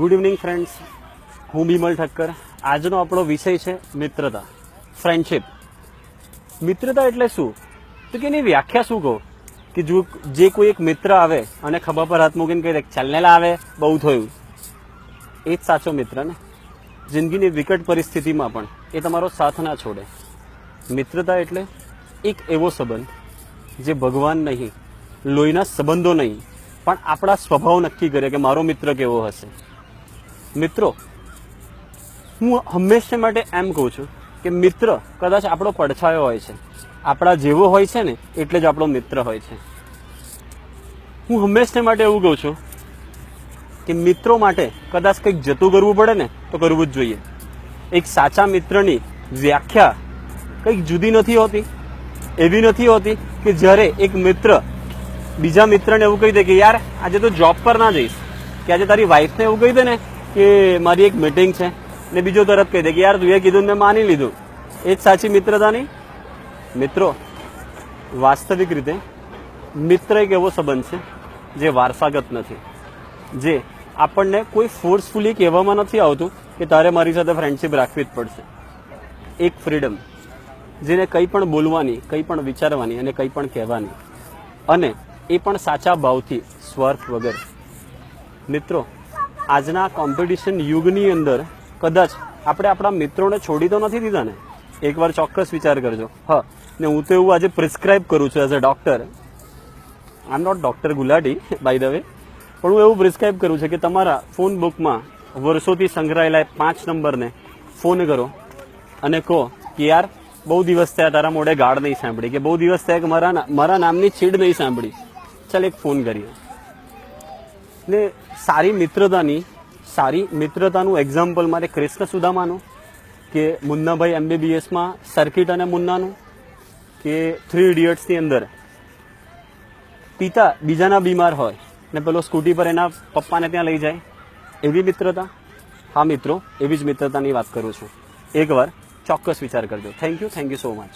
Good evening friends, હું બિમલ ઠક્કર. આજનો આપણો વિષય છે મિત્રતા, ફ્રેન્ડશિપ. મિત્રતા એટલે શું, તો કે એની વ્યાખ્યા શું કહું કે જો જે કોઈ એક મિત્ર આવે અને ખભા પર હાથ મૂકીને કહી દે ચાલનેલા આવે બહુ થયું, એ જ સાચો મિત્ર ને. જિંદગીની વિકટ પરિસ્થિતિમાં પણ એ તમારો સાથ ના છોડે. મિત્રતા એટલે એક એવો સંબંધ જે ભગવાન નહીં, લોહીના સંબંધો નહીં, પણ આપણા સ્વભાવ નક્કી કરે કે મારો મિત્ર કેવો હશે. મિત્રો, હું હંમેશા માટે એમ કહું છું કે મિત્ર કદાચ આપણો પડછાયો હોય છે, આપણા જેવો હોય છે ને એટલે જ આપણો મિત્ર હોય છે. હું હંમેશા માટે એવું કહું છું કે મિત્રો માટે કદાચ કંઈક જતું કરવું પડે ને તો કરવું જ જોઈએ. એક સાચા મિત્રની વ્યાખ્યા કંઈક જુદી નથી હોતી. એવી નથી હોતી કે જ્યારે એક મિત્ર બીજા મિત્રને એવું કહી દે કે યાર આજે તો જોબ પર ના જઈશ, કે આજે તારી વાઈફને એવું કહી દે ને કે મારી એક મીટિંગ છે, ને બીજો તરફ કહી દે કે યાર તું એ કીધું મેં માની લીધું. એ જ સાચી મિત્રતા નહીં. મિત્રો, વાસ્તવિક રીતે મિત્ર એક એવો સંબંધ છે જે વારસાગત નથી, જે આપણને કોઈ ફોર્સફુલી કહેવામાં નથી આવતું કે તારે મારી સાથે ફ્રેન્ડશિપ રાખવી જ પડશે. એક ફ્રીડમ, જેને કંઈ પણ બોલવાની, કંઈ પણ વિચારવાની અને કંઈ પણ કહેવાની, અને એ પણ સાચા ભાવથી, સ્વાર્થ વગર. મિત્રો, આજના કોમ્પિટિશન યુગની અંદર કદાચ આપણે આપણા મિત્રોને છોડી તો નથી દીધા ને. એકવાર ચોક્કસ વિચાર કરજો. હા, ને હું તો એવું આજે પ્રિસ્ક્રાઇબ કરું છું as a doctor. I am not doctor Gulati by the way, પણ હું એવું પ્રિસ્ક્રાઇબ કરું છું કે તમારા ફોન બુકમાં વર્ષોથી સંગ્રહાયેલા 5 નંબરને ફોન કરો અને કહો કે યાર બહુ દિવસ થયા તારા મોઢે ગાળ નહીં સાંભળી, કે બહુ દિવસ થયા કે મારા નામની ચીડ નહીં સાંભળી, ચાલ એક ફોન કરીએ. ને સારી મિત્રતાનું એક્ઝામ્પલ મારે કૃષ્ણ સુદામાનું, કે મુન્નાભાઈ MBBSમાં સર્કિટ અને મુન્નાનું, કે 3 ઇડિયટ્સની અંદર પિતા બીજાના બીમાર હોય ને પેલો સ્કૂટી પર એના પપ્પાને ત્યાં લઈ જાય, એવી મિત્રતા. હા મિત્રો, એવી જ મિત્રતાની વાત કરું છું. એકવાર ચોક્કસ વિચાર કરજો. Thank you so much.